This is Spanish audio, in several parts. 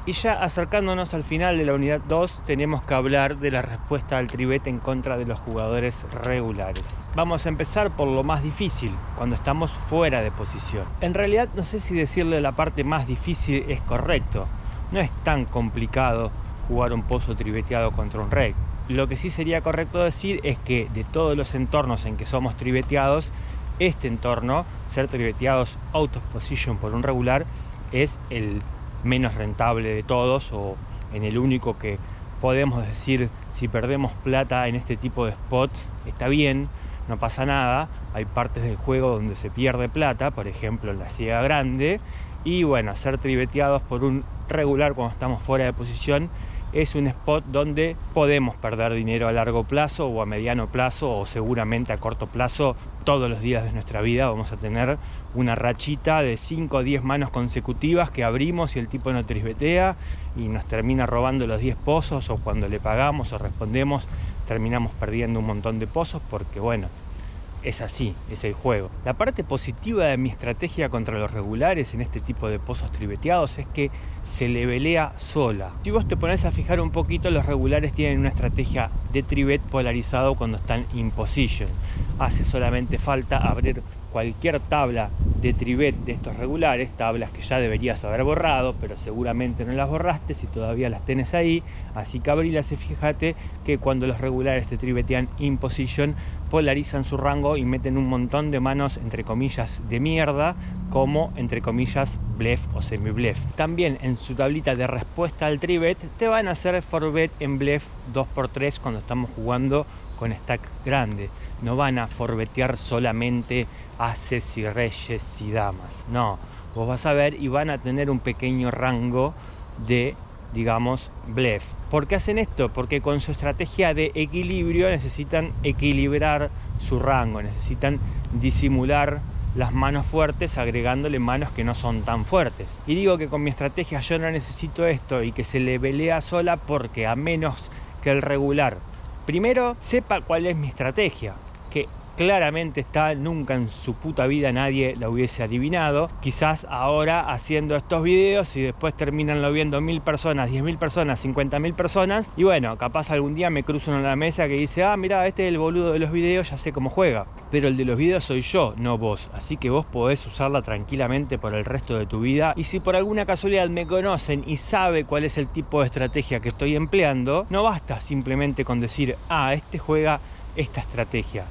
Y ya acercándonos al final de la unidad 2, tenemos que hablar de la respuesta al trivete en contra de los jugadores regulares. Vamos a empezar por lo más difícil, cuando estamos fuera de posición. En realidad, no sé si decirle la parte más difícil es correcto. No es tan complicado jugar un pozo triveteado contra un reg. Lo que sí sería correcto decir es que de todos los entornos en que somos triveteados, este entorno, ser triveteados out of position por un regular, es el menos rentable de todos, o en el único que podemos decir, si perdemos plata en este tipo de spot está bien, no pasa nada. Hay partes del juego donde se pierde plata, por ejemplo en la ciega grande, y bueno, ser triveteados por un regular cuando estamos fuera de posición es un spot donde podemos perder dinero a largo plazo o a mediano plazo, o seguramente a corto plazo. Todos los días de nuestra vida vamos a tener una rachita de 5 o 10 manos consecutivas que abrimos y el tipo no trivetea y nos termina robando los 10 pozos, o cuando le pagamos o respondemos terminamos perdiendo un montón de pozos, porque bueno, es así, es el juego. La parte positiva de mi estrategia contra los regulares en este tipo de pozos triveteados es que se levelea sola. Si vos te pones a fijar un poquito, los regulares tienen una estrategia de trivet polarizado cuando están in position. Hace solamente falta abrir cualquier tabla de trivet de estos regulares, tablas que ya deberías haber borrado, pero seguramente no las borraste si todavía las tenés ahí, así que abrilas y fíjate que cuando los regulares te trivetean in position, polarizan su rango y meten un montón de manos entre comillas de mierda, como entre comillas bluff o semi bluff. También en su tablita de respuesta al trivet te van a hacer forbet en bluff 2x3 cuando estamos jugando con stack grande. No van a forbetear solamente ases y reyes y damas, no, vos vas a ver y van a tener un pequeño rango de, digamos, bluff. ¿Por qué hacen esto? Porque con su estrategia de equilibrio necesitan equilibrar su rango, necesitan disimular las manos fuertes agregándole manos que no son tan fuertes. Y digo que con mi estrategia yo no necesito esto y que se le velea sola, porque a menos que el regular primero sepa cuál es mi estrategia, que claramente está, nunca en su puta vida nadie la hubiese adivinado. Quizás ahora haciendo estos videos y después terminan lo viendo 1000 personas, 10.000 personas, 50.000 personas, y bueno, capaz algún día me cruzo en la mesa que dice, ah, mira, este es el boludo de los videos, ya sé cómo juega. Pero el de los videos soy yo, no vos, así que vos podés usarla tranquilamente por el resto de tu vida. Y si por alguna casualidad me conocen y sabe cuál es el tipo de estrategia que estoy empleando, no basta simplemente con decir, ah, este juega esta estrategia.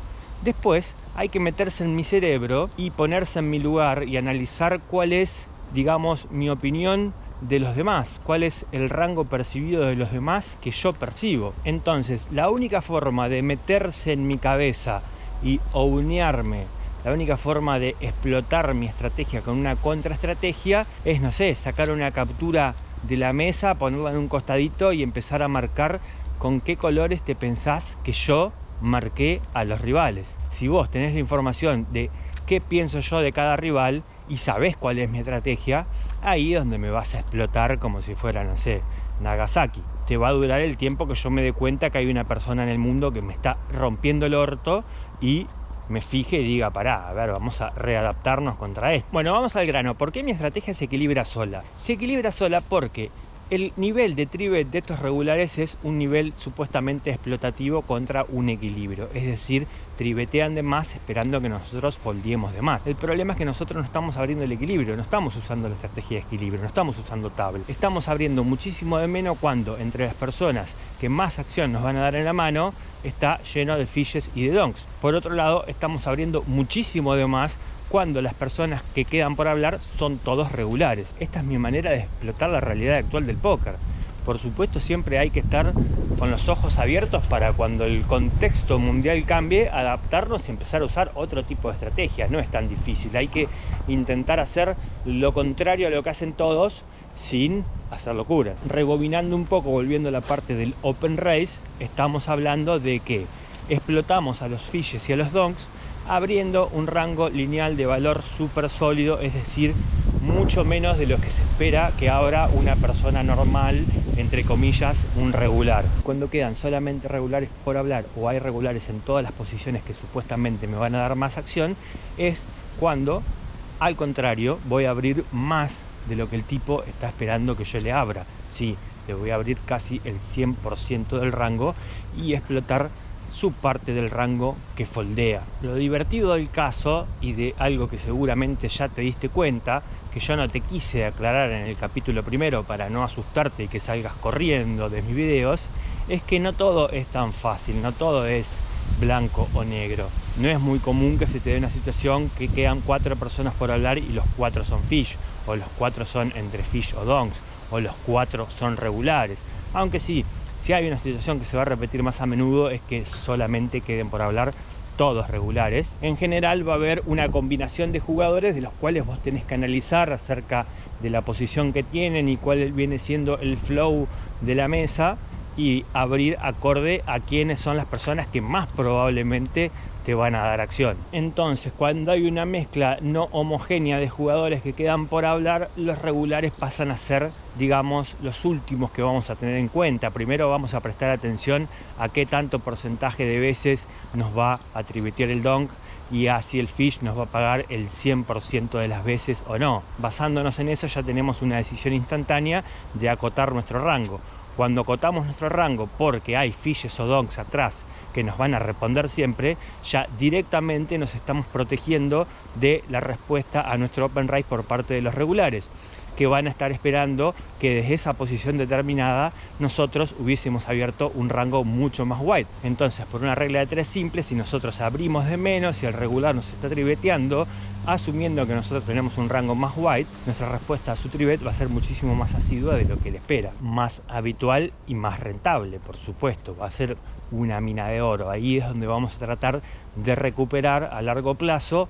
Después hay que meterse en mi cerebro y ponerse en mi lugar y analizar cuál es, digamos, mi opinión de los demás, cuál es el rango percibido de los demás que yo percibo. Entonces, la única forma de meterse en mi cabeza y ownearme, la única forma de explotar mi estrategia con una contraestrategia es, no sé, sacar una captura de la mesa, ponerla en un costadito y empezar a marcar con qué colores te pensás que yo marqué a los rivales. Si vos tenés la información de qué pienso yo de cada rival y sabés cuál es mi estrategia, ahí es donde me vas a explotar como si fuera, no sé, Nagasaki. Te va a durar el tiempo que yo me dé cuenta que hay una persona en el mundo que me está rompiendo el orto y me fije y diga, pará, a ver, vamos a readaptarnos contra esto. Bueno, vamos al grano. ¿Por qué mi estrategia se equilibra sola? Se equilibra sola porque el nivel de trivet de estos regulares es un nivel supuestamente explotativo contra un equilibrio. Es decir, trivetean de más esperando que nosotros foldiemos de más. El problema es que nosotros no estamos abriendo el equilibrio, no estamos usando la estrategia de equilibrio, no estamos usando tabla. Estamos abriendo muchísimo de menos cuando entre las personas que más acción nos van a dar en la mano está lleno de fishes y de donks. Por otro lado, estamos abriendo muchísimo de más cuando las personas que quedan por hablar son todos regulares. Esta es mi manera de explotar la realidad actual del póker. Por supuesto, siempre hay que estar con los ojos abiertos para cuando el contexto mundial cambie, adaptarnos y empezar a usar otro tipo de estrategias. No es tan difícil, hay que intentar hacer lo contrario a lo que hacen todos sin hacer locura. Rebobinando un poco, volviendo a la parte del open race, estamos hablando de que explotamos a los fishes y a los donks abriendo un rango lineal de valor súper sólido, es decir, mucho menos de lo que se espera que abra una persona normal, entre comillas, un regular. Cuando quedan solamente regulares por hablar o hay regulares en todas las posiciones que supuestamente me van a dar más acción, es cuando, al contrario, voy a abrir más de lo que el tipo está esperando que yo le abra. Sí, le voy a abrir casi el 100% del rango y explotar su parte del rango que foldea. Lo divertido del caso, y de algo que seguramente ya te diste cuenta, que yo no te quise aclarar en el capítulo primero para no asustarte y que salgas corriendo de mis videos, es que no todo es tan fácil, no todo es blanco o negro. No es muy común que se te dé una situación que quedan 4 personas por hablar y los 4 son fish, o los 4 son entre fish o donks, o los 4 son regulares. Aunque sí, si hay una situación que se va a repetir más a menudo es que solamente queden por hablar todos regulares. En general va a haber una combinación de jugadores de los cuales vos tenés que analizar acerca de la posición que tienen y cuál viene siendo el flow de la mesa, y abrir acorde a quiénes son las personas que más probablemente te van a dar acción. Entonces, cuando hay una mezcla no homogénea de jugadores que quedan por hablar, los regulares pasan a ser, digamos, los últimos que vamos a tener en cuenta. Primero vamos a prestar atención a qué tanto porcentaje de veces nos va a tributear el donk y a si el fish nos va a pagar el 100% de las veces o no. Basándonos en eso ya tenemos una decisión instantánea de acotar nuestro rango. Cuando acotamos nuestro rango porque hay fishes o donks atrás que nos van a responder siempre, ya directamente nos estamos protegiendo de la respuesta a nuestro open raise por parte de los regulares, que van a estar esperando que desde esa posición determinada nosotros hubiésemos abierto un rango mucho más wide. Entonces, por una regla de 3 simple, si nosotros abrimos de menos y el regular nos está tribeteando, asumiendo que nosotros tenemos un rango más wide, nuestra respuesta a su tribet va a ser muchísimo más asidua de lo que él espera, más habitual y más rentable, por supuesto. Va a ser una mina de oro. Ahí es donde vamos a tratar de recuperar a largo plazo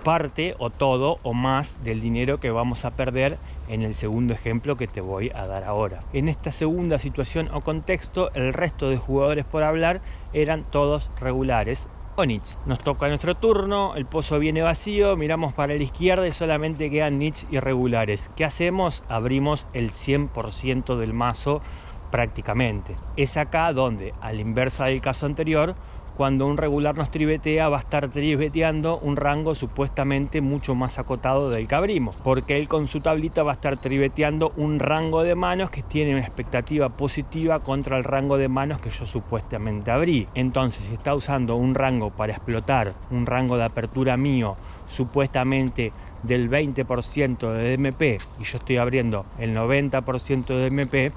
parte o todo o más del dinero que vamos a perder en el segundo ejemplo que te voy a dar ahora. En esta segunda situación o contexto, el resto de jugadores por hablar eran todos regulares o nits. Nos toca nuestro turno, el pozo viene vacío, miramos para la izquierda y solamente quedan nits irregulares. ¿Qué hacemos? Abrimos el 100% del mazo prácticamente. Es acá donde, a la inversa del caso anterior, cuando un regular nos tribetea, va a estar tribeteando un rango supuestamente mucho más acotado del que abrimos, porque él con su tablita va a estar tribeteando un rango de manos que tiene una expectativa positiva contra el rango de manos que yo supuestamente abrí. Entonces, si está usando un rango para explotar, un rango de apertura mío supuestamente del 20% de DMP, y yo estoy abriendo el 90% de DMP,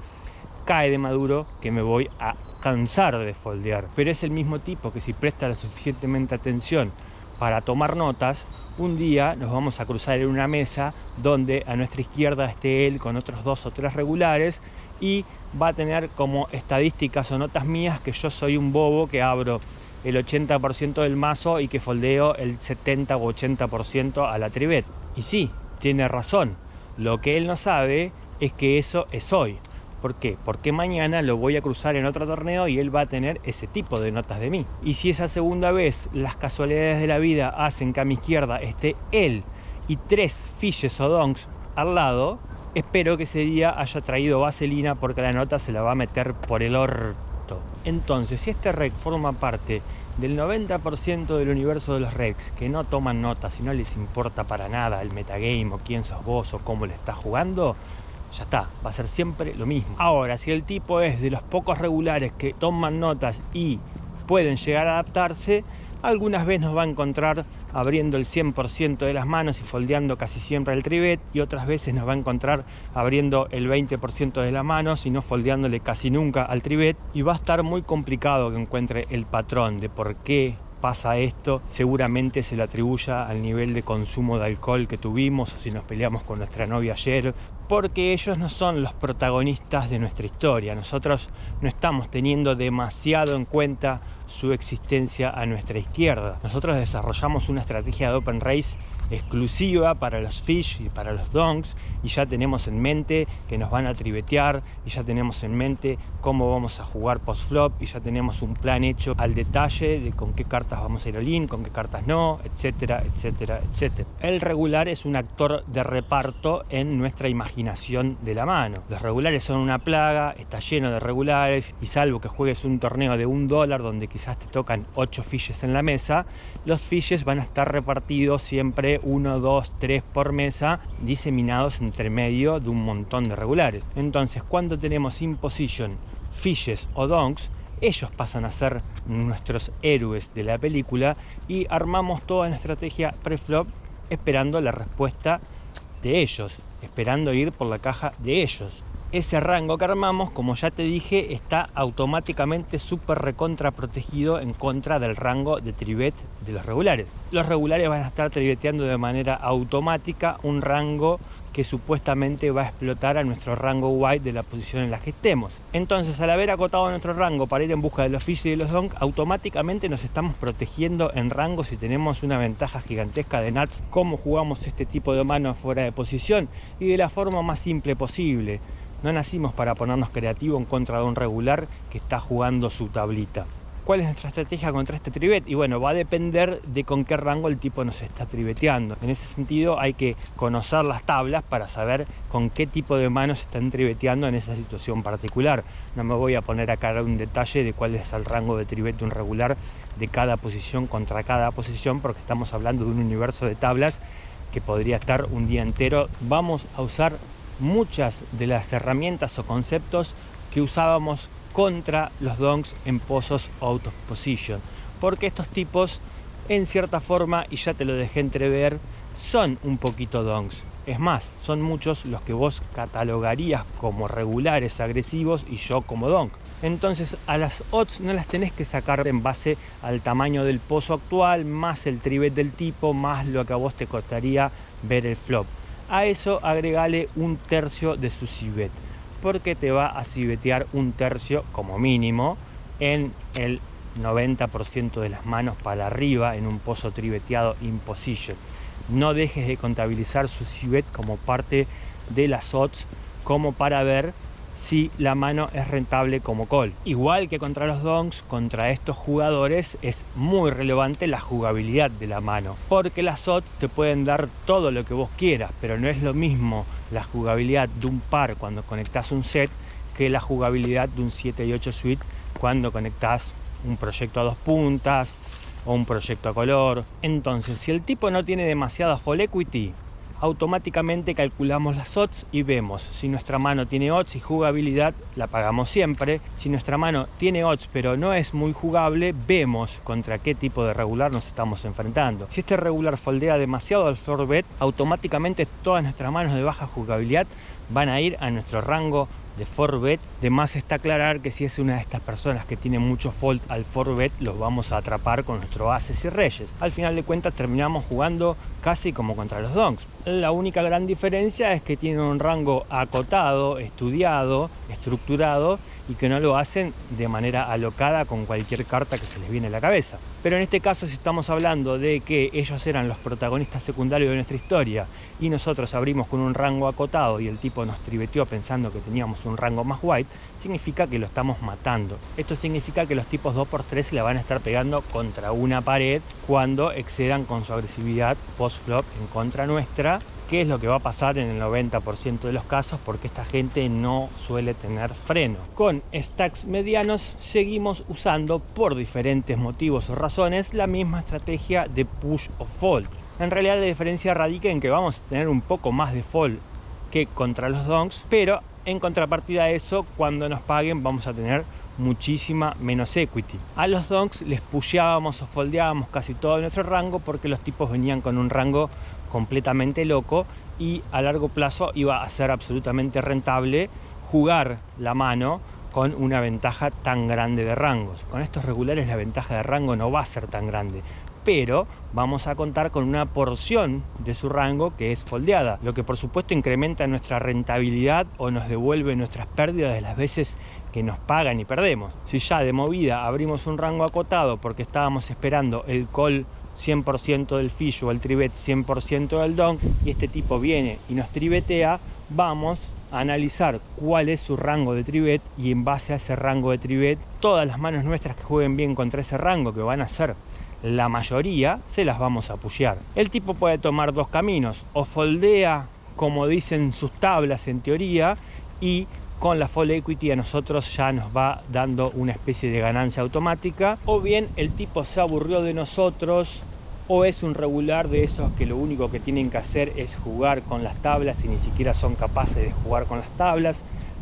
cae de maduro que me voy a cansar de foldear. Pero es el mismo tipo que, si presta la suficientemente atención para tomar notas, un día nos vamos a cruzar en una mesa donde a nuestra izquierda esté él con otros 2 o 3 regulares y va a tener como estadísticas o notas mías que yo soy un bobo que abro el 80% del mazo y que foldeo el 70 o 80% a la tribet. Y sí, tiene razón. Lo que él no sabe es que eso es hoy. ¿Por qué? Porque mañana lo voy a cruzar en otro torneo y él va a tener ese tipo de notas de mí. Y si esa segunda vez las casualidades de la vida hacen que a mi izquierda esté él y 3 fishes o donks al lado, espero que ese día haya traído vaselina, porque la nota se la va a meter por el orto. Entonces, si este rec forma parte del 90% del universo de los recs que no toman notas y no les importa para nada el metagame o quién sos vos o cómo le estás jugando, ya está, va a ser siempre lo mismo. Ahora, si el tipo es de los pocos regulares que toman notas y pueden llegar a adaptarse, algunas veces nos va a encontrar abriendo el 100% de las manos y foldeando casi siempre el tribet, y otras veces nos va a encontrar abriendo el 20% de las manos y no foldeándole casi nunca al tribet, y va a estar muy complicado que encuentre el patrón de por qué pasa esto. Seguramente se lo atribuya al nivel de consumo de alcohol que tuvimos, o si nos peleamos con nuestra novia ayer, porque ellos no son los protagonistas de nuestra historia. Nosotros no estamos teniendo demasiado en cuenta su existencia a nuestra izquierda. Nosotros desarrollamos una estrategia de open raise exclusiva para los fish y para los donks, y ya tenemos en mente que nos van a tribetear, y ya tenemos en mente cómo vamos a jugar post flop, y ya tenemos un plan hecho al detalle de con qué cartas vamos a ir all-in, con qué cartas no, etcétera, etcétera, etcétera. El regular es un actor de reparto en nuestra imaginación de la mano. Los regulares son una plaga, está lleno de regulares, y salvo que juegues un torneo de $1 donde quizás quizás te tocan 8 fishes en la mesa, los fishes van a estar repartidos siempre 1, 2, 3 por mesa, diseminados entre medio de un montón de regulares. Entonces, cuando tenemos in position fishes o donks, ellos pasan a ser nuestros héroes de la película y armamos toda nuestra estrategia pre-flop esperando la respuesta de ellos, esperando ir por la caja de ellos. Ese rango que armamos, como ya te dije, está automáticamente súper recontra protegido en contra del rango de tribet de los regulares. Los regulares van a estar tribeteando de manera automática un rango que supuestamente va a explotar a nuestro rango white de la posición en la que estemos. Entonces, al haber acotado nuestro rango para ir en busca de los fishes y de los donks, automáticamente nos estamos protegiendo en rango si tenemos una ventaja gigantesca de nuts. ¿Cómo jugamos este tipo de mano fuera de posición? Y de la forma más simple posible. No nacimos para ponernos creativos en contra de un regular que está jugando su tablita. ¿Cuál es nuestra estrategia contra este tribet? Y bueno, va a depender de con qué rango el tipo nos está tribeteando. En ese sentido hay que conocer las tablas para saber con qué tipo de manos están tribeteando en esa situación particular. No me voy a poner acá un detalle de cuál es el rango de tribet de un regular de cada posición contra cada posición, porque estamos hablando de un universo de tablas que podría estar un día entero. Vamos a usar muchas de las herramientas o conceptos que usábamos contra los donks en pozos out of position, porque estos tipos en cierta forma, y ya te lo dejé entrever, son un poquito donks. Es más, son muchos los que vos catalogarías como regulares agresivos y yo como donk. Entonces a las odds no las tenés que sacar en base al tamaño del pozo actual, más el tribet del tipo, más lo que a vos te costaría ver el flop. A eso agregale 1/3 de su cibet, porque te va a cibetear 1/3 como mínimo en el 90% de las manos para arriba en un pozo tribeteado in position. No dejes de contabilizar su cibet como parte de las odds, como para ver si la mano es rentable como call. Igual que contra los donks, contra estos jugadores es muy relevante la jugabilidad de la mano, porque las odds te pueden dar todo lo que vos quieras, pero no es lo mismo la jugabilidad de un par cuando conectás un set que la jugabilidad de un 7 y 8 suite cuando conectás un proyecto a 2 puntas o un proyecto a color. Entonces, si el tipo no tiene demasiada fall equity, automáticamente calculamos las odds y vemos si nuestra mano tiene odds y jugabilidad, la pagamos siempre. Si nuestra mano tiene odds pero no es muy jugable, vemos contra qué tipo de regular nos estamos enfrentando. Si este regular foldea demasiado al 4bet, automáticamente todas nuestras manos de baja jugabilidad van a ir a nuestro rango de 4bet. De más está aclarar que si es una de estas personas que tiene mucho fold al 4bet, los vamos a atrapar con nuestros ases y reyes. Al final de cuentas terminamos jugando casi como contra los donks. La única gran diferencia es que tienen un rango acotado, estudiado, estructurado, y que no lo hacen de manera alocada con cualquier carta que se les viene a la cabeza. Pero en este caso, si estamos hablando de que ellos eran los protagonistas secundarios de nuestra historia y nosotros abrimos con un rango acotado y el tipo nos tribeteó pensando que teníamos un rango más white, significa que lo estamos matando. Esto significa que los tipos 2x3 se la van a estar pegando contra una pared cuando excedan con su agresividad post-flop en contra nuestra, que es lo que va a pasar en el 90% de los casos, porque esta gente no suele tener freno. Con stacks medianos seguimos usando, por diferentes motivos o razones, la misma estrategia de push o fold. En realidad la diferencia radica en que vamos a tener un poco más de fold que contra los donks, pero en contrapartida a eso, cuando nos paguen vamos a tener muchísima menos equity. A los donks les pusheábamos o foldeábamos casi todo nuestro rango, porque los tipos venían con un rango completamente loco y a largo plazo iba a ser absolutamente rentable jugar la mano con una ventaja tan grande de rangos. Con estos regulares la ventaja de rango no va a ser tan grande, pero vamos a contar con una porción de su rango que es foldeada, lo que por supuesto incrementa nuestra rentabilidad o nos devuelve nuestras pérdidas de las veces que nos pagan y perdemos. Si ya de movida abrimos un rango acotado porque estábamos esperando el call 100% del fish o el tribet 100% del donk, y este tipo viene y nos tribetea, vamos a analizar cuál es su rango de tribet, y en base a ese rango de tribet, todas las manos nuestras que jueguen bien contra ese rango, que van a ser la mayoría, se las vamos a pushear. El tipo puede tomar dos caminos: o foldea como dicen sus tablas en teoría y con la Full Equity a nosotros ya nos va dando una especie de ganancia automática, o bien el tipo se aburrió de nosotros, o es un regular de esos que lo único que tienen que hacer es jugar con las tablas y ni siquiera son capaces de jugar con las tablas,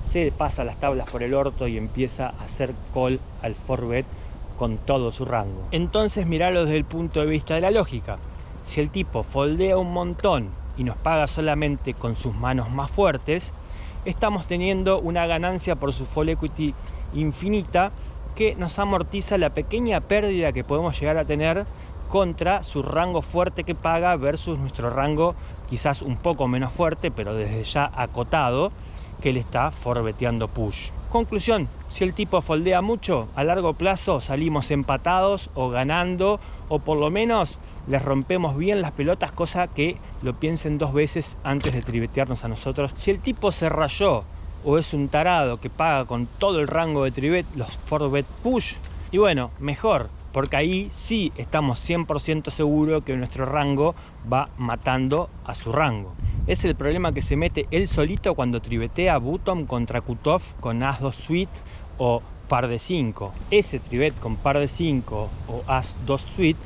se pasa las tablas por el orto y empieza a hacer call al 4bet con todo su rango. Entonces miralo desde el punto de vista de la lógica. Si el tipo foldea un montón y nos paga solamente con sus manos más fuertes, estamos teniendo una ganancia por su Full Equity infinita que nos amortiza la pequeña pérdida que podemos llegar a tener contra su rango fuerte que paga versus nuestro rango quizás un poco menos fuerte, pero desde ya acotado, que él está forbeteando push. Conclusión, si el tipo foldea mucho, a largo plazo salimos empatados o ganando, o por lo menos les rompemos bien las pelotas, cosa que lo piensen dos veces antes de tribetearnos a nosotros. Si el tipo se rayó o es un tarado que paga con todo el rango de tribet los 4bet push, y bueno, mejor, porque ahí sí estamos 100% seguros que nuestro rango va matando a su rango. Es el problema que se mete él solito cuando tribetea bottom contra cutoff con as-2 suite o par de 5. Ese tribet con par de 5 o as-2 suite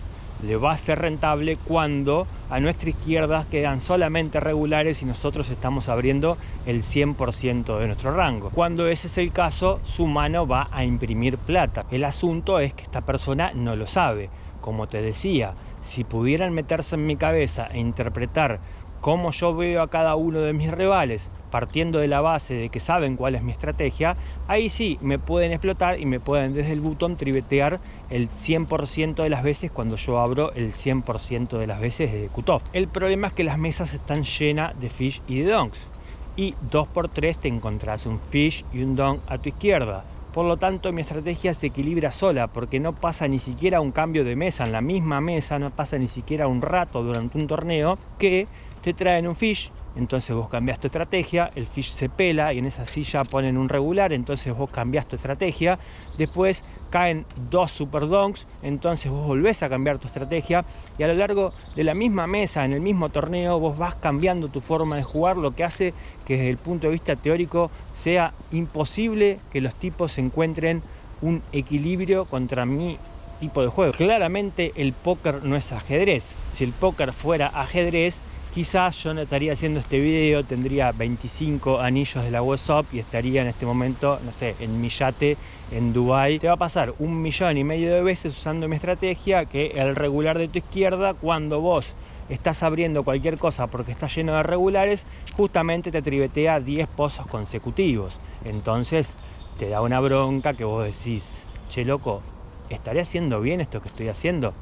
le va a ser rentable cuando a nuestra izquierda quedan solamente regulares y nosotros estamos abriendo el 100% de nuestro rango. Cuando ese es el caso, su mano va a imprimir plata. El asunto es que esta persona no lo sabe. Como te decía, si pudieran meterse en mi cabeza e interpretar cómo yo veo a cada uno de mis rivales, partiendo de la base de que saben cuál es mi estrategia, ahí sí me pueden explotar y me pueden desde el botón tribetear el 100% de las veces cuando yo abro el 100% de las veces de cutoff. El problema es que las mesas están llenas de fish y de donks, y 2x3 te encontrás un fish y un donk a tu izquierda. Por lo tanto, mi estrategia se equilibra sola, porque no pasa ni siquiera un cambio de mesa en la misma mesa, no pasa ni siquiera un rato durante un torneo que te traen un fish. Entonces vos cambiás tu estrategia, el fish se pela y en esa silla ponen un regular, entonces vos cambiás tu estrategia, después caen dos super donks, entonces vos volvés a cambiar tu estrategia y a lo largo de la misma mesa, en el mismo torneo, vos vas cambiando tu forma de jugar, lo que hace que desde el punto de vista teórico sea imposible que los tipos encuentren un equilibrio contra mi tipo de juego. Claramente el póker no es ajedrez. Si el póker fuera ajedrez, quizás yo no estaría haciendo este video, tendría 25 anillos de la WhatsApp y estaría en este momento, no sé, en mi yate en Dubai. Te va a pasar 1,5 millones de veces usando mi estrategia que el regular de tu izquierda, cuando vos estás abriendo cualquier cosa porque está lleno de regulares, justamente te tribetea 10 pozos consecutivos. Entonces te da una bronca que vos decís, che loco, ¿estaré haciendo bien esto que estoy haciendo?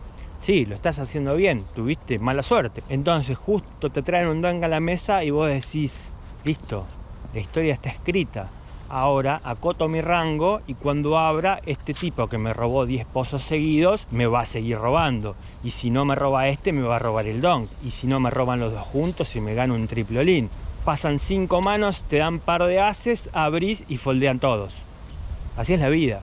Sí, lo estás haciendo bien, tuviste mala suerte. Entonces justo te traen un donk a la mesa y vos decís, listo, la historia está escrita. Ahora acoto mi rango y cuando abra, este tipo que me robó 10 pozos seguidos me va a seguir robando. Y si no me roba este, me va a robar el donk. Y si no me roban los dos juntos y me gano un triple all-in. Pasan 5 manos, te dan par de ases, abrís y foldean todos. Así es la vida.